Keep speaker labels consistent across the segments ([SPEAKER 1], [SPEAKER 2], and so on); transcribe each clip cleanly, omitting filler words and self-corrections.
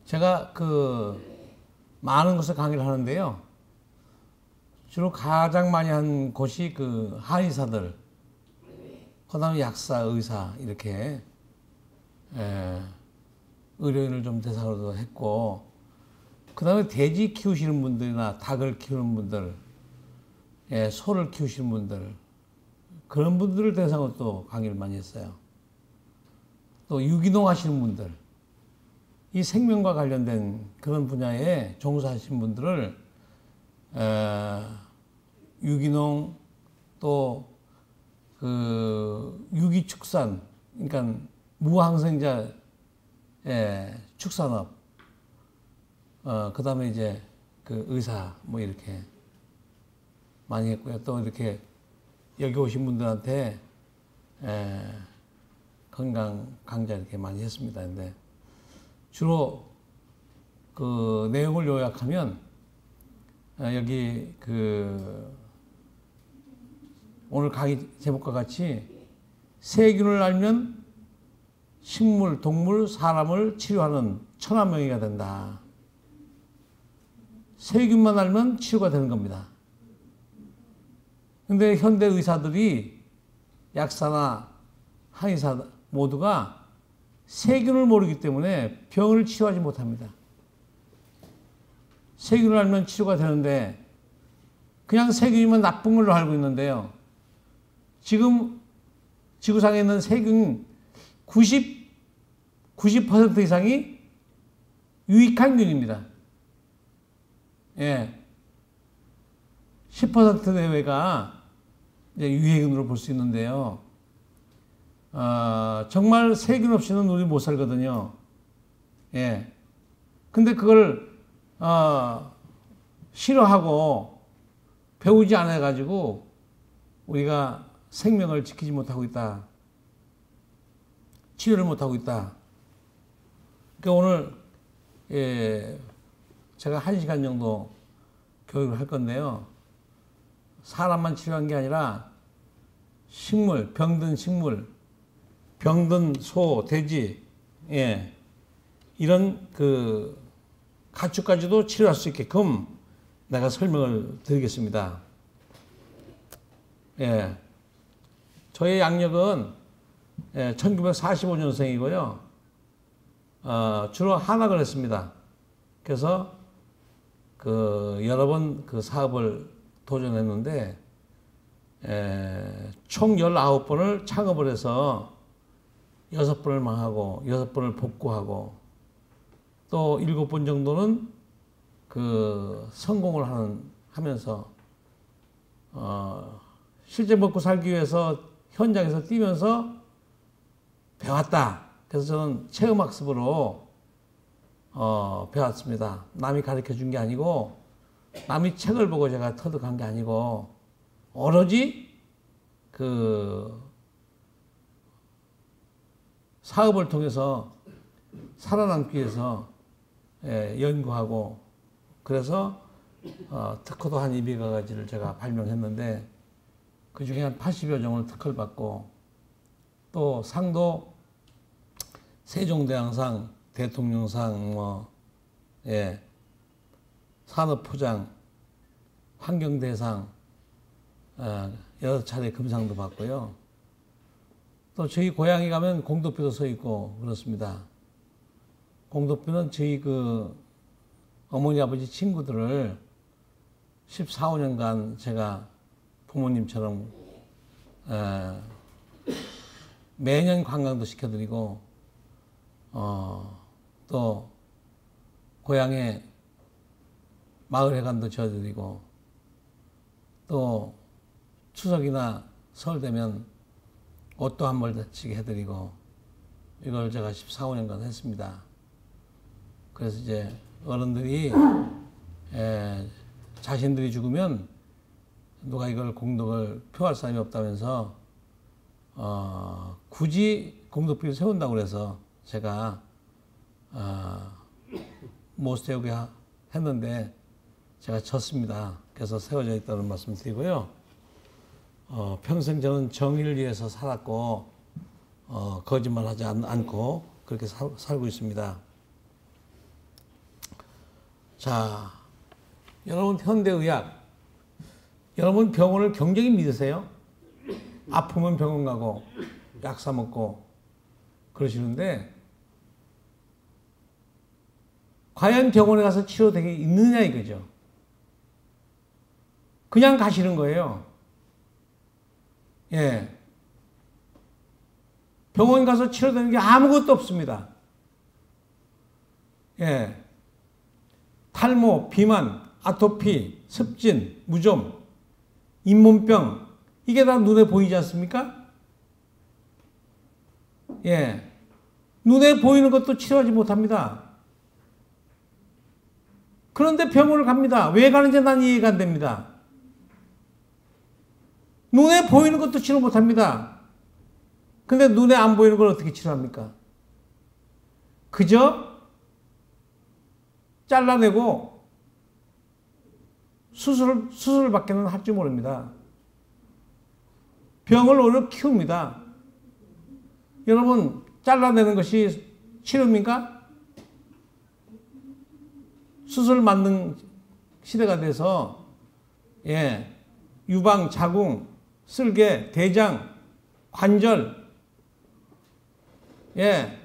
[SPEAKER 1] 제가 많은 곳에 강의를 하는데요. 주로 가장 많이 한 곳이 한의사들, 그 다음에 약사, 의사, 이렇게, 의료인을 좀 대상으로 했고, 그 다음에 돼지 키우시는 분들이나 닭을 키우는 분들, 소를 키우시는 분들, 그런 분들을 대상으로 또 강의를 많이 했어요. 또 유기농 하시는 분들, 이 생명과 관련된 그런 분야에 종사하시는 분들을 유기농 또 유기축산, 그러니까 무항생자 축산업, 그 다음에 이제 의사 뭐 이렇게 많이 했고요. 또 이렇게 여기 오신 분들한테 건강 강좌 이렇게 많이 했습니다. 근데 주로 내용을 요약하면 여기 오늘 강의 제목과 같이 세균을 알면 식물, 동물, 사람을 치료하는 천하명의가 된다. 세균만 알면 치료가 되는 겁니다. 근데 현대 의사들이 약사나 한의사 모두가 세균을 모르기 때문에 병을 치료하지 못합니다. 세균을 알면 치료가 되는데 그냥 세균이면 나쁜 걸로 알고 있는데요. 지금 지구상에 있는 세균 90% 이상이 유익한 균입니다. 10% 내외가 유해균으로 볼 수 있는데요. 정말 세균 없이는 우리 못 살거든요. 근데 그걸 싫어하고 배우지 않아가지고 우리가 생명을 지키지 못하고 있다. 치료를 못하고 있다. 그러니까 오늘 제가 1시간 정도 교육을 할 건데요. 사람만 치료한 게 아니라 식물, 병든 식물, 병든 소, 돼지, 이런 가축까지도 치료할 수 있게끔 내가 설명을 드리겠습니다. 저의 양력은 1945년생이고요. 주로 한학을 했습니다. 그래서 여러 번 사업을 도전했는데 총 19번을 창업을 해서 6번을 망하고 6번을 복구하고 또 7번 정도는 성공을 하면서 실제 먹고 살기 위해서 현장에서 뛰면서 배웠다. 그래서 저는 체험학습으로 배웠습니다. 남이 가르쳐 준 게 아니고 남이 책을 보고 제가 터득한 게 아니고 오로지 사업을 통해서 살아남기 위해서 연구하고 그래서 특허도 한 200가지를 제가 발명했는데 그 중에 한 80여 종을 특허를 받고 또 상도 세종대왕상, 대통령상, 산업포장, 환경대상 여러 차례 금상도 받고요. 또 저희 고향에 가면 공덕비도 서 있고 그렇습니다. 공덕비는 저희 어머니 아버지 친구들을 14, 15년간 제가 부모님처럼 매년 관광도 시켜드리고 또 고향에 마을회관도 지어드리고 또 추석이나 설 되면 옷도 한 벌씩 해드리고 이걸 제가 14, 15년간 했습니다. 그래서 이제 어른들이 자신들이 죽으면 누가 이걸 공덕을 표할 사람이 없다면서 굳이 공덕비를 세운다고 그래서 제가 못 세우게 했는데 제가 졌습니다. 그래서 세워져 있다는 말씀 드리고요. 평생 저는 정의를 위해서 살았고 거짓말하지 않고 그렇게 살고 있습니다. 자, 여러분 현대의학, 여러분 병원을 굉장히 믿으세요? 아프면 병원 가고 약 사 먹고 그러시는데 과연 병원에 가서 치료되게 있느냐 이거죠. 그냥 가시는 거예요. 예. 병원 가서 치료되는 게 아무것도 없습니다. 예. 탈모, 비만, 아토피, 습진, 무좀, 잇몸병, 이게 다 눈에 보이지 않습니까? 예. 눈에 보이는 것도 치료하지 못합니다. 그런데 병원을 갑니다. 왜 가는지 난 이해가 안 됩니다. 눈에 보이는 것도 치료 못합니다. 근데 눈에 안 보이는 걸 어떻게 치료합니까? 그저 잘라내고 수술밖에는 할 줄 모릅니다. 병을 오히려 키웁니다. 여러분, 잘라내는 것이 치료입니까? 수술 만능 시대가 돼서, 예, 유방, 자궁, 쓸개, 대장, 관절, 예,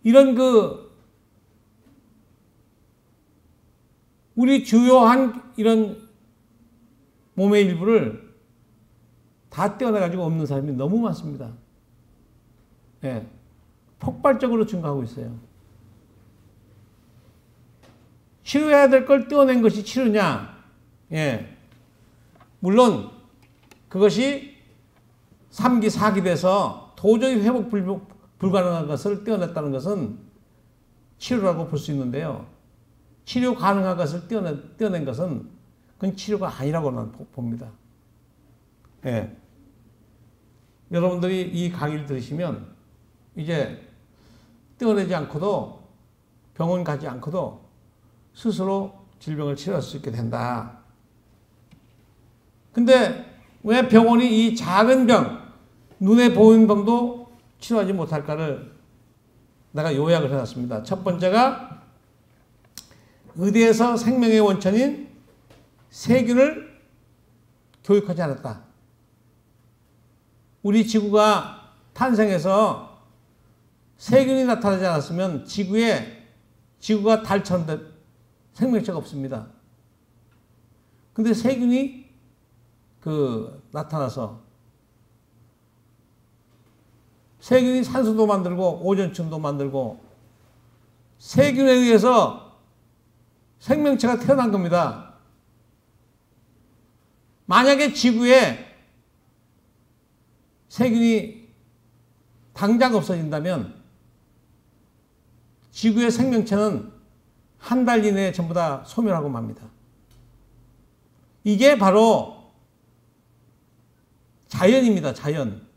[SPEAKER 1] 이런 우리 주요한 이런 몸의 일부를 다 떼어내가지고 없는 사람이 너무 많습니다. 예. 폭발적으로 증가하고 있어요. 치료해야 될 걸 떼어낸 것이 치료냐? 예. 물론, 그것이 3기, 4기 돼서 도저히 회복 불가능한 것을 떼어냈다는 것은 치료라고 볼 수 있는데요. 치료 가능한 것을 떼어낸 것은 그건 치료가 아니라고 난 봅니다. 예. 여러분들이 이 강의를 들으시면 이제 떼어내지 않고도 병원 가지 않고도 스스로 질병을 치료할 수 있게 된다. 근데 왜 병원이 이 작은 병, 눈에 보이는 병도 치료하지 못할까를 내가 요약을 해놨습니다. 첫 번째가 의대에서 생명의 원천인 세균을 교육하지 않았다. 우리 지구가 탄생해서 세균이 나타나지 않았으면 지구가 달처럼 생명체가 없습니다. 근데 세균이 나타나서 세균이 산소도 만들고 오존층도 만들고 세균에 의해서 생명체가 태어난 겁니다. 만약에 지구에 세균이 당장 없어진다면 지구의 생명체는 한 달 이내에 전부 다 소멸하고 맙니다. 이게 바로 자연입니다. 자연.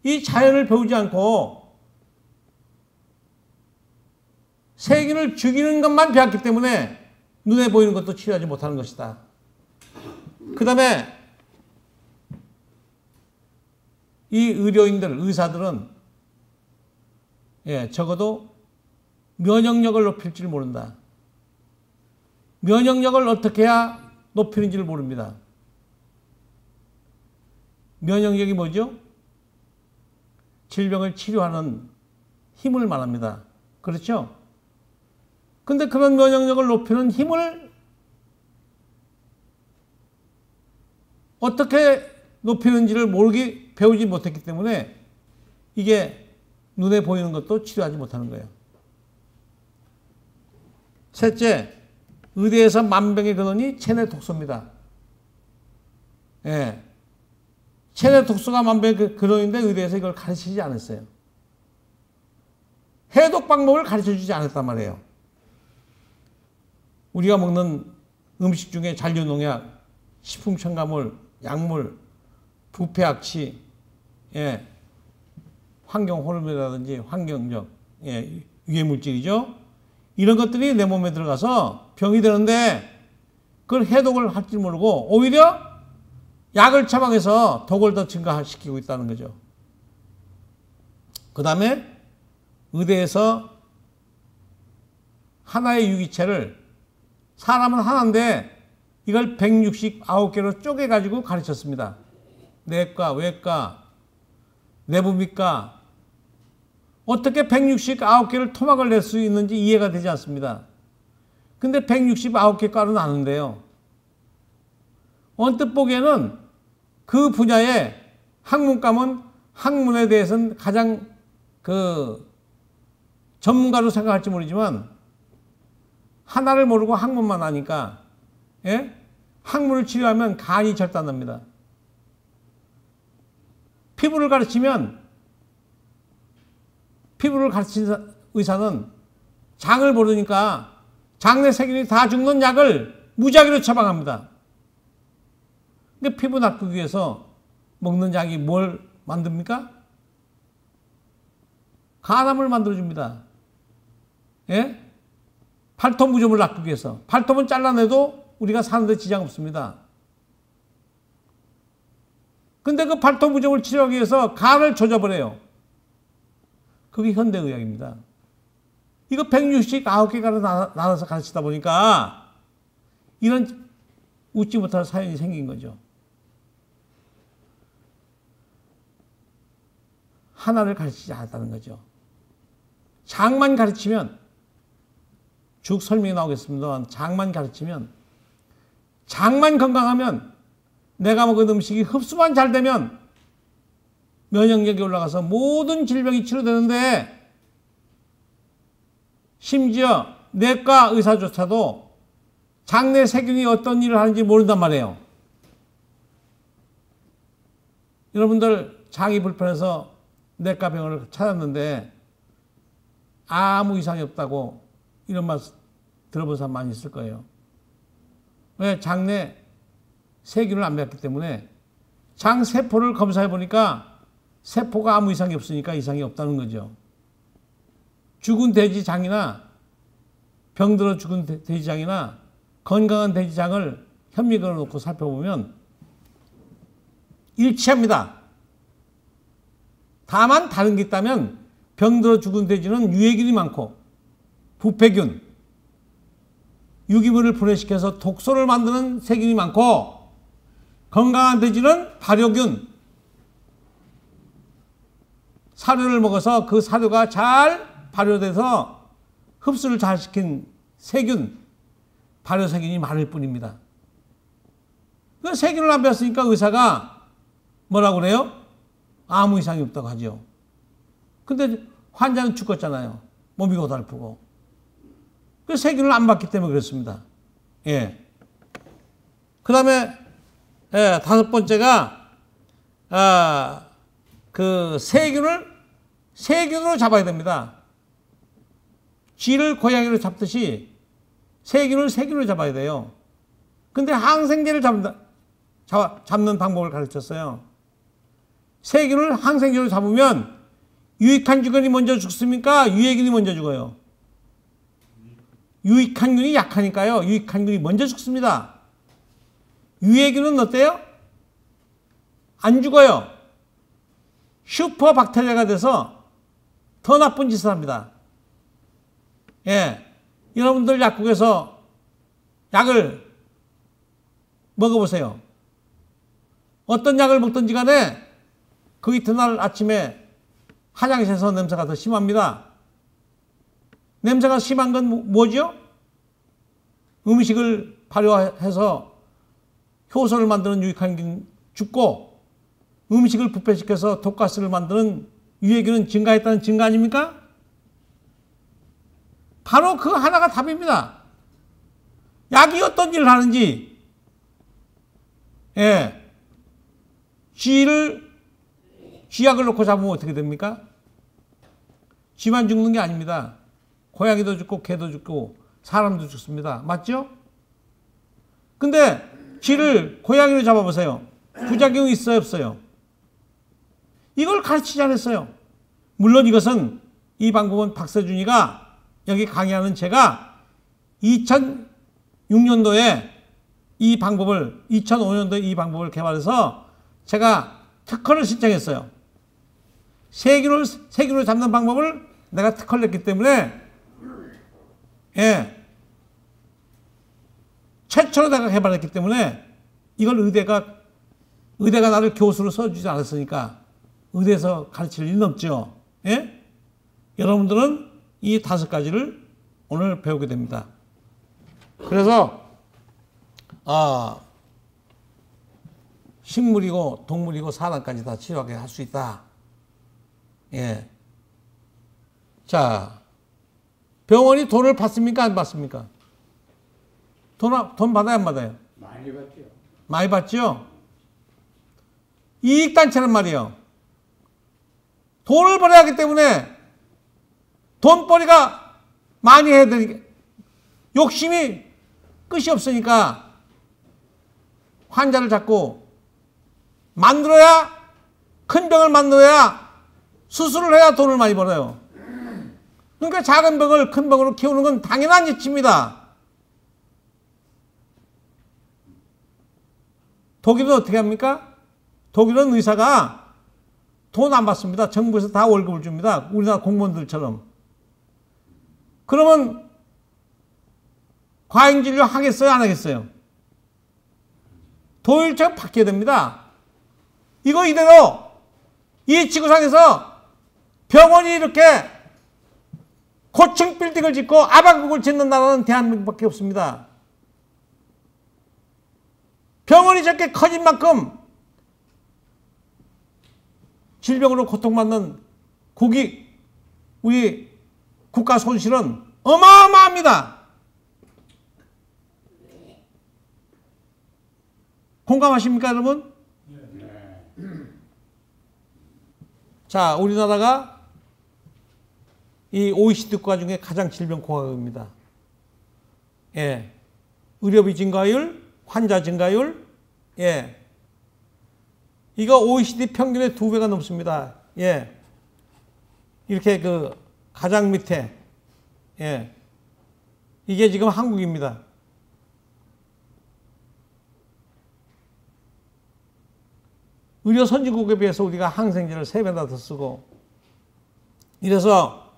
[SPEAKER 1] 이 자연을 배우지 않고 세균을 죽이는 것만 배웠기 때문에 눈에 보이는 것도 치료하지 못하는 것이다. 그 다음에 이 의사들은 적어도 면역력을 높일 줄 모른다. 면역력을 어떻게 해야 높이는지를 모릅니다. 면역력이 뭐죠? 질병을 치료하는 힘을 말합니다. 그렇죠? 근데 그런 면역력을 높이는 힘을 어떻게 높이는지를 배우지 못했기 때문에 이게 눈에 보이는 것도 치료하지 못하는 거예요. 셋째, 의대에서 만병의 근원이 체내 독소입니다. 예. 체내 독소가 만병의 근원인데 의대에서 이걸 가르치지 않았어요. 해독 방법을 가르쳐주지 않았단 말이에요. 우리가 먹는 음식 중에 잔류농약, 식품첨가물, 약물, 부패악취, 예, 환경호르몬이라든지 환경적 유해물질이죠. 이런 것들이 내 몸에 들어가서 병이 되는데 그걸 해독을 할 줄 모르고 오히려 약을 처방해서 독을 더 증가시키고 있다는 거죠. 그 다음에 의대에서 하나의 유기체를 사람은 하나인데 이걸 169개로 쪼개가지고 가르쳤습니다. 내과, 외과, 내부미과 어떻게 169개를 토막을 낼 수 있는지 이해가 되지 않습니다. 근데 169개 과로 나누는데요. 언뜻 보기에는 그 분야의 학문과는 학문에 대해서는 가장 전문가로 생각할지 모르지만 하나를 모르고 학문만 하니까 예? 학문을 치료하면 간이 절단납니다. 피부를 가르치면 피부를 가르친 의사는 장을 모르니까 장내 세균이 다 죽는 약을 무작위로 처방합니다. 근데 피부 낫기 위해서 먹는 약이 뭘 만듭니까? 간암을 만들어줍니다. 예? 팔톱 무좀을 낫기 위해서. 팔톱은 잘라내도 우리가 사는데 지장 없습니다. 근데 그 팔톱 무좀을 치료하기 위해서 간을 조져버려요. 그게 현대의학입니다. 이거 169개가로 나눠서 가르치다 보니까 이런 웃지 못할 사연이 생긴 거죠. 하나를 가르치지 않았다는 거죠. 장만 가르치면 쭉 설명이 나오겠습니다만 장만 가르치면 장만 건강하면 내가 먹은 음식이 흡수만 잘 되면 면역력이 올라가서 모든 질병이 치료되는데 심지어 내과 의사조차도 장내 세균이 어떤 일을 하는지 모른단 말이에요. 여러분들 장이 불편해서 내과 병원을 찾았는데 아무 이상이 없다고 이런 말 들어본 사람 많이 있을 거예요. 왜? 장내 세균을 안 봤기 때문에 장 세포를 검사해 보니까 세포가 아무 이상이 없으니까 이상이 없다는 거죠. 죽은 돼지장이나 병들어 죽은 돼지장이나 건강한 돼지장을 현미경을 놓고 살펴보면 일치합니다. 다만 다른 게 있다면 병들어 죽은 돼지는 유해균이 많고 부패균, 유기물을 분해시켜서 독소를 만드는 세균이 많고 건강한 돼지는 발효균, 사료를 먹어서 그 사료가 잘 발효돼서 흡수를 잘 시킨 세균, 발효세균이 많을 뿐입니다. 그 세균을 안 배웠으니까 의사가 뭐라고 그래요? 아무 이상이 없다고 하죠. 근데 환자는 죽었잖아요. 몸이 고달프고. 그 세균을 안 봤기 때문에 그렇습니다. 예. 그 다음에, 예, 다섯 번째가, 그 세균으로 잡아야 됩니다. 쥐를 고양이로 잡듯이 세균을 세균으로 잡아야 돼요. 근데 항생제를 잡는 방법을 가르쳤어요. 세균을 항생제로 잡으면 유익한 균이 먼저 죽습니까? 유해균이 먼저 죽어요. 유익한 균이 약하니까요. 유익한 균이 먼저 죽습니다. 유해균은 어때요? 안 죽어요. 슈퍼 박테리아가 돼서 더 나쁜 짓을 합니다. 예. 여러분들 약국에서 약을 먹어보세요. 어떤 약을 먹든지 간에 그 이튿날 아침에 화장실에서 냄새가 더 심합니다. 냄새가 심한 건 뭐죠? 음식을 발효해서 효소를 만드는 유익한 균 죽고 음식을 부패시켜서 독가스를 만드는 유해균은 증가했다는 증거 아닙니까? 바로 그 하나가 답입니다. 약이 어떤 일을 하는지, 예. 쥐약을 놓고 잡으면 어떻게 됩니까? 쥐만 죽는 게 아닙니다. 고양이도 죽고 개도 죽고 사람도 죽습니다. 맞죠? 근데 쥐를 고양이로 잡아보세요. 부작용이 있어요, 없어요? 이걸 가르치지 않았어요. 물론 이것은 이 방법은 박세준이가 여기 강의하는 제가 2006년도에 이 방법을 2005년도에 이 방법을 개발해서 제가 특허를 신청했어요. 세균을 잡는 방법을 내가 특허를 냈기 때문에 예. 최초로 내가 개발했기 때문에 이걸 의대가 나를 교수로 써주지 않았으니까 의대에서 가르칠 일은 없죠. 예? 여러분들은 이 5가지를 오늘 배우게 됩니다. 그래서 식물이고 동물이고 사람까지 다 치료하게 할 수 있다. 예. 자, 병원이 돈을 받습니까? 안 받습니까? 돈 받아요? 안 받아요?
[SPEAKER 2] 많이 받죠.
[SPEAKER 1] 많이 받죠? 이익단체란 말이에요. 돈을 벌어야 하기 때문에 돈벌이가 많이 해야 되니까 욕심이 끝이 없으니까 환자를 자꾸 만들어야, 큰 병을 만들어야 수술을 해야 돈을 많이 벌어요. 그러니까 작은 병을 큰 병으로 키우는 건 당연한 이치입니다. 독일은 어떻게 합니까? 독일은 의사가 돈 안 받습니다. 정부에서 다 월급을 줍니다. 우리나라 공무원들처럼. 그러면 과잉진료 하겠어요? 안 하겠어요? 도일처럼 바뀌어야 됩니다. 이거 이대로 이 지구상에서 병원이 이렇게 고층 빌딩을 짓고 아방국을 짓는 나라는 대한민국밖에 없습니다. 병원이 저렇게 커진 만큼 질병으로 고통받는 우리 국가 손실은 어마어마합니다. 공감하십니까, 여러분? 자, 우리나라가 이 OECD 국가 중에 가장 질병 공화국입니다. 예. 의료비 증가율, 환자 증가율, 예. 이거 OECD 평균의 2배가 넘습니다. 예. 이렇게 가장 밑에, 예. 이게 지금 한국입니다. 의료 선진국에 비해서 우리가 항생제를 3배나 더 쓰고, 이래서,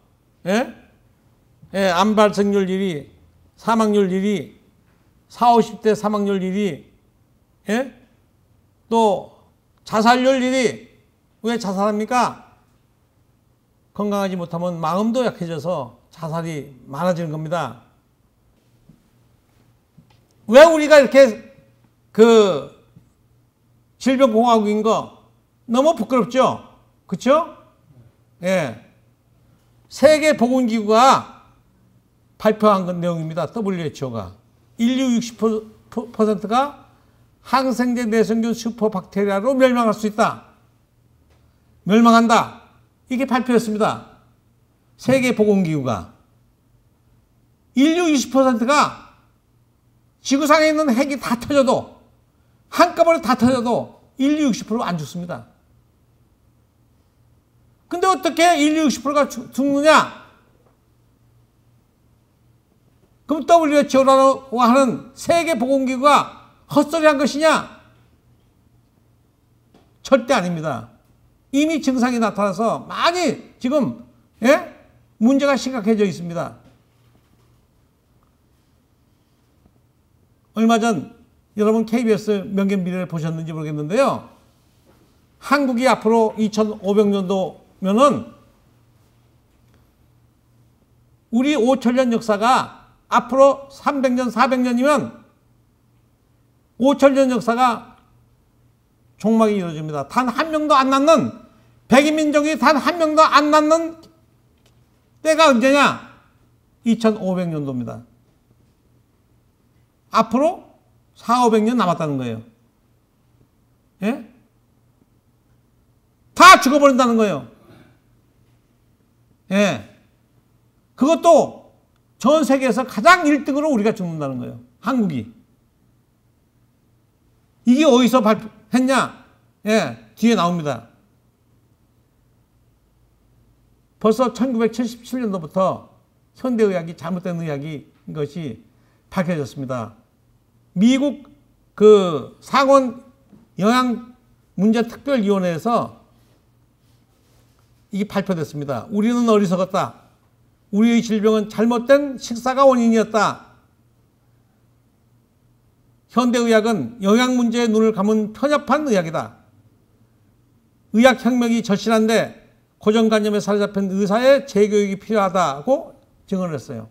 [SPEAKER 1] 예? 예, 암 발생률 1위, 사망률 1위, 40, 50대 사망률 1위, 예? 또 자살률 1위. 왜 자살합니까? 건강하지 못하면 마음도 약해져서 자살이 많아지는 겁니다. 왜 우리가 이렇게 질병공화국인 거 너무 부끄럽죠? 그쵸? 예. 세계보건기구가 발표한 내용입니다. WHO가. 인류 60%가 항생제 내성균 슈퍼박테리아로 멸망할 수 있다. 멸망한다. 이게 발표했습니다. 세계보건기구가. 인류 20%가 지구상에 있는 핵이 다 터져도, 한꺼번에 다 터져도 인류 60% 안 죽습니다. 근데 어떻게 인류 60%가 죽느냐? 그럼 WHO라고 하는 세계보건기구가 헛소리한 것이냐? 절대 아닙니다. 이미 증상이 나타나서 많이 지금 문제가 심각해져 있습니다. 얼마 전 여러분 KBS 명견미래를 보셨는지 모르겠는데요. 한국이 앞으로 2500년도면은 우리 5000년 역사가 앞으로 300년, 400년이면 5000년 역사가 종막이 이루어집니다. 단 한 명도 안 낳는, 백인민족이 단 한 명도 안 낳는 때가 언제냐? 2500년도입니다. 앞으로 400~500년 남았다는 거예요. 예? 다 죽어버린다는 거예요. 예. 그것도 전 세계에서 가장 1등으로 우리가 죽는다는 거예요. 한국이. 이게 어디서 발표했냐? 예, 뒤에 나옵니다. 벌써 1977년도부터 현대의학이 잘못된 의학인 것이 밝혀졌습니다. 미국 상원 영양문제특별위원회에서 이게 발표됐습니다. 우리는 어리석었다. 우리의 질병은 잘못된 식사가 원인이었다. 현대의학은 영양 문제에 눈을 감은 편협한 의학이다. 의학혁명이 절실한데 고정관념에 사로잡힌 의사의 재교육이 필요하다고 증언을 했어요.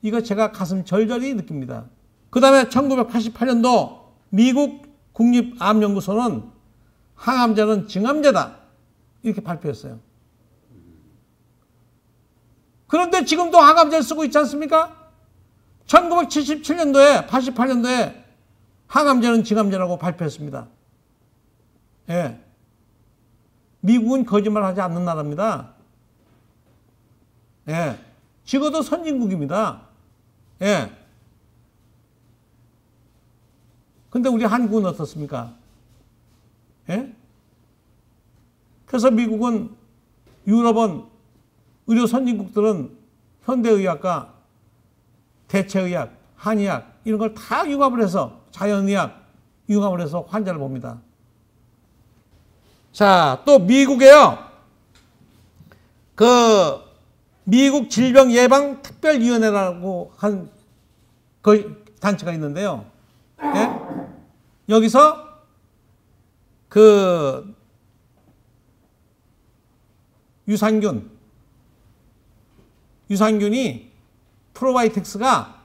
[SPEAKER 1] 이거 제가 가슴 절절히 느낍니다. 그 다음에 1988년도 미국 국립암연구소는 항암제는 증암제다 이렇게 발표했어요. 그런데 지금도 항암제를 쓰고 있지 않습니까? 1977년도에 88년도에 항암제는 증암제라고 발표했습니다. 예. 미국은 거짓말하지 않는 나라입니다. 예. 적어도 선진국입니다. 예. 근데 우리 한국은 어떻습니까? 예? 그래서 미국은, 유럽은, 의료 선진국들은 현대의학과 대체의학, 한의학 이런 걸 다 융합을 해서 자연의학 융합을 해서 환자를 봅니다. 자, 또 미국에요. 미국 질병예방특별위원회라고 한 단체가 있는데요. 예? 여기서 유산균이 프로바이오틱스가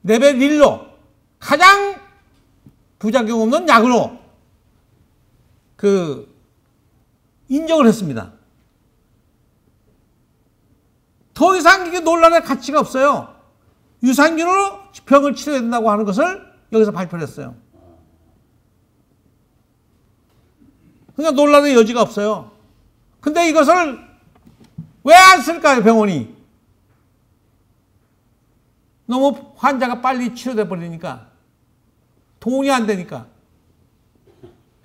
[SPEAKER 1] 레벨 1로 가장 부작용 없는 약으로 인정을 했습니다. 더 이상 이게 논란의 가치가 없어요. 유산균으로 병을 치료해야 된다고 하는 것을 여기서 발표를 했어요. 그러니까 논란의 여지가 없어요. 근데 이것을 왜 안 쓸까요, 병원이? 너무 환자가 빨리 치료돼 버리니까. 돈이 안 되니까.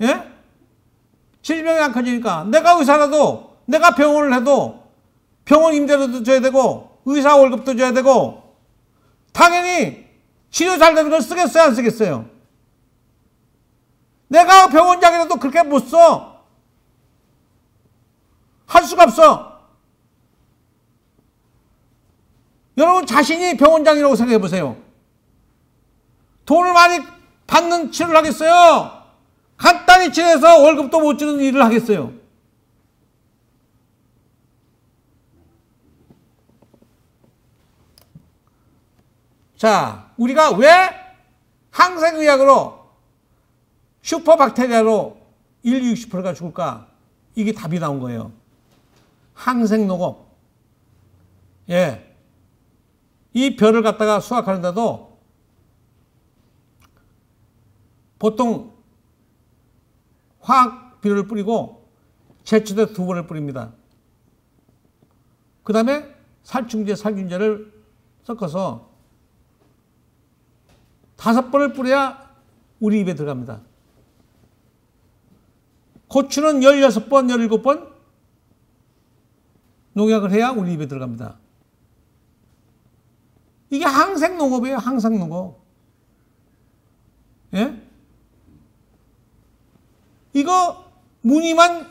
[SPEAKER 1] 예? 질병이 안 커지니까. 내가 의사라도, 내가 병원을 해도 병원 임대료도 줘야 되고, 의사 월급도 줘야 되고, 당연히 치료 잘 되는 걸 쓰겠어요, 안 쓰겠어요? 내가 병원장이라도 그렇게 못 써. 할 수가 없어. 여러분 자신이 병원장이라고 생각해 보세요. 돈을 많이 받는 치료를 하겠어요? 간단히 치료해서 월급도 못 주는 일을 하겠어요? 자, 우리가 왜 항생의학으로 슈퍼박테리아로 인류 60%가 죽을까? 이게 답이 나온 거예요. 항생농업. 예. 이 벼를 갖다가 수확하는데도 보통 화학 비료를 뿌리고 제초제 2번을 뿌립니다. 그 다음에 살충제, 살균제를 섞어서 5번을 뿌려야 우리 입에 들어갑니다. 고추는 16번, 17번 농약을 해야 우리 입에 들어갑니다. 이게 항생농업이에요, 항생농업. 예? 이거 무늬만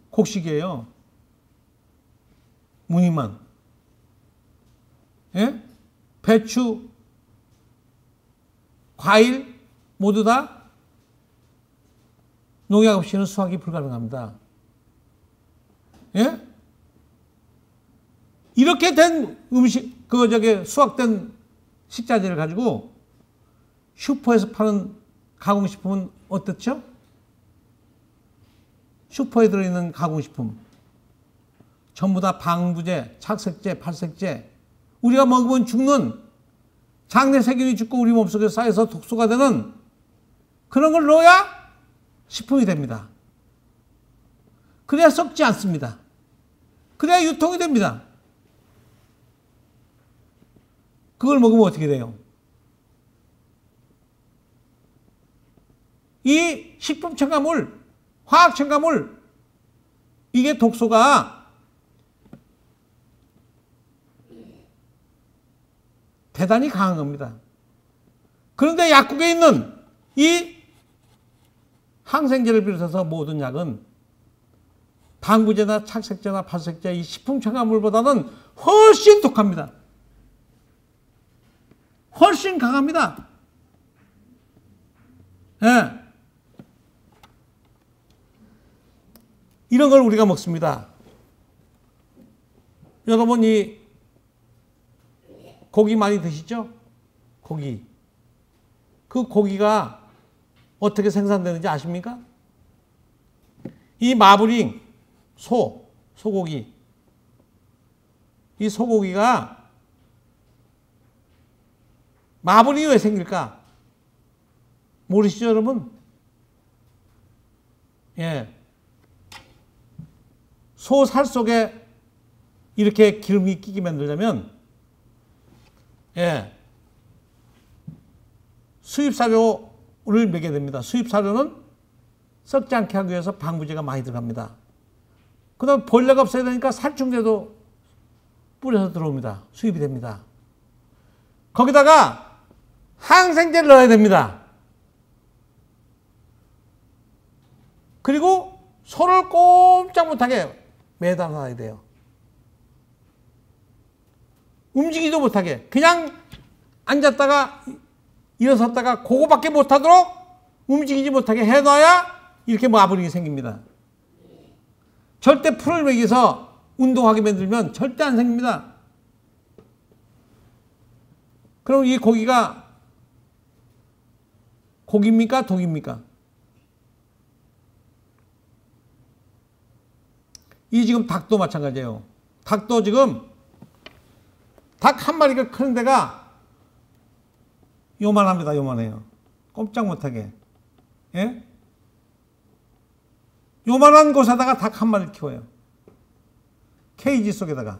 [SPEAKER 1] 곡식이에요. 무늬만. 예? 배추, 과일 모두 다 농약 없이는 수확이 불가능합니다. 예? 이렇게 된 음식, 수확된 식자재를 가지고 슈퍼에서 파는 가공식품은 어떻죠? 슈퍼에 들어있는 가공식품. 전부 다 방부제, 착색제, 발색제. 우리가 먹으면 죽는 장내 세균이 죽고 우리 몸속에 쌓여서 독소가 되는 그런 걸 넣어야 식품이 됩니다. 그래야 썩지 않습니다. 그래야 유통이 됩니다. 그걸 먹으면 어떻게 돼요? 이 식품 첨가물, 화학 첨가물, 이게 독소가 대단히 강한 겁니다. 그런데 약국에 있는 이 항생제를 비롯해서 모든 약은 방부제나 착색제나 발색제 이 식품 첨가물보다는 훨씬 독합니다. 훨씬 강합니다. 예. 이런 걸 우리가 먹습니다. 여러분 이 고기 많이 드시죠? 고기. 그 고기가 어떻게 생산되는지 아십니까? 이 마블링, 소고기. 이 소고기가 마블링이 왜 생길까? 모르시죠, 여러분? 예. 소 살 속에 이렇게 기름이 끼게 만들려면, 예. 수입사료를 먹게 됩니다. 수입사료는 썩지 않게 하기 위해서 방부제가 많이 들어갑니다. 그 다음에 벌레가 없어야 되니까 살충제도 뿌려서 들어옵니다. 수입이 됩니다. 거기다가 항생제를 넣어야 됩니다. 그리고 소를 꼼짝 못하게 매달아 놔야 돼요. 움직이지도 못하게 그냥 앉았다가 일어섰다가 그거밖에 못하도록 움직이지 못하게 해놔야 이렇게 마블링이 생깁니다. 절대 풀을 먹여서 운동하게 만들면 절대 안 생깁니다. 그럼 이 고기가 고기입니까? 독입니까? 이 지금 닭도 마찬가지예요. 닭도 지금 닭 한 마리가 크는 데가 요만합니다. 요만해요. 꼼짝 못하게. 예? 요만한 곳에다가 닭 한 마리 키워요. 케이지 속에다가.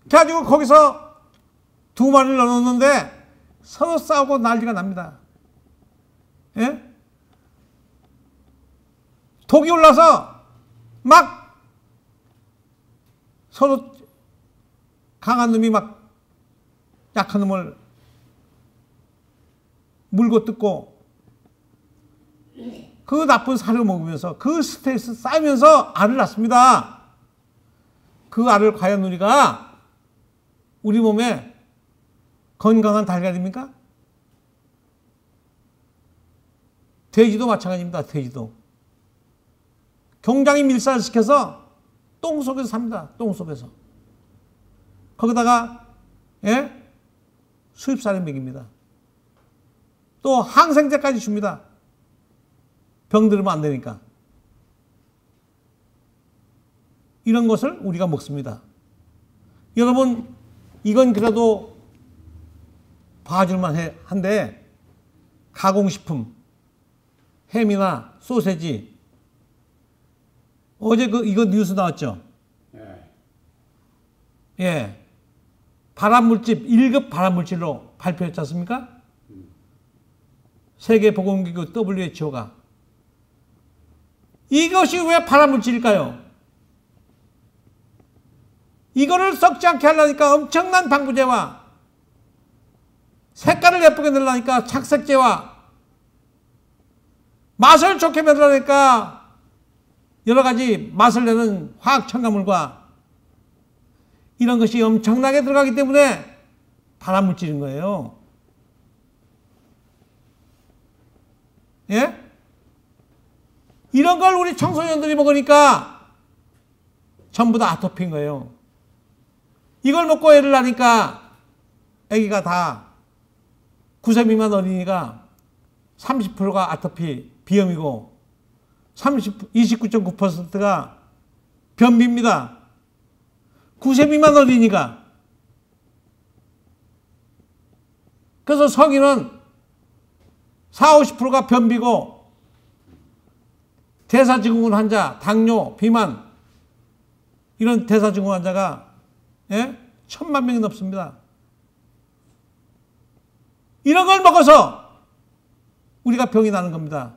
[SPEAKER 1] 그래가지고 거기서 두 마리를 넣어놓는데 서로 싸우고 난리가 납니다. 예? 독이 올라서 막 서로 강한 놈이 막 약한 놈을 물고 뜯고 그 나쁜 사료 먹으면서 그 스트레스 쌓이면서 알을 낳습니다. 그 알을 과연 우리가 우리 몸에 건강한 달걀입니까? 돼지도 마찬가지입니다. 돼지도. 경장이 밀사를 시켜서 똥 속에서 삽니다. 똥 속에서. 거기다가 예? 수입사료 먹입니다. 또 항생제까지 줍니다. 병들으면 안 되니까. 이런 것을 우리가 먹습니다. 여러분 이건 그래도 봐줄만 한데 가공식품, 햄이나 소세지 어제 이거 뉴스 나왔죠? 예. 발암물질, 1급 발암물질로 발표했지 않습니까? 세계보건기구 WHO가. 이것이 왜 발암물질일까요? 이거를 썩지 않게 하려니까 엄청난 방부제와 색깔을 예쁘게 내려니까 착색제와 맛을 좋게 만들어내니까 여러 가지 맛을 내는 화학 첨가물과 이런 것이 엄청나게 들어가기 때문에 발암물질인 거예요. 예? 이런 걸 우리 청소년들이 먹으니까 전부 다 아토피인 거예요. 이걸 먹고 애를 낳으니까 애기가 다 9세 미만 어린이가 30%가 아토피 비염이고 29.9%가 변비입니다. 9세 미만 어린이가. 그래서 성인은 40~50%가 변비고 대사증후군 환자, 당뇨, 비만 이런 대사증후군 환자가 1,000만 명이 넘습니다. 이런 걸 먹어서 우리가 병이 나는 겁니다.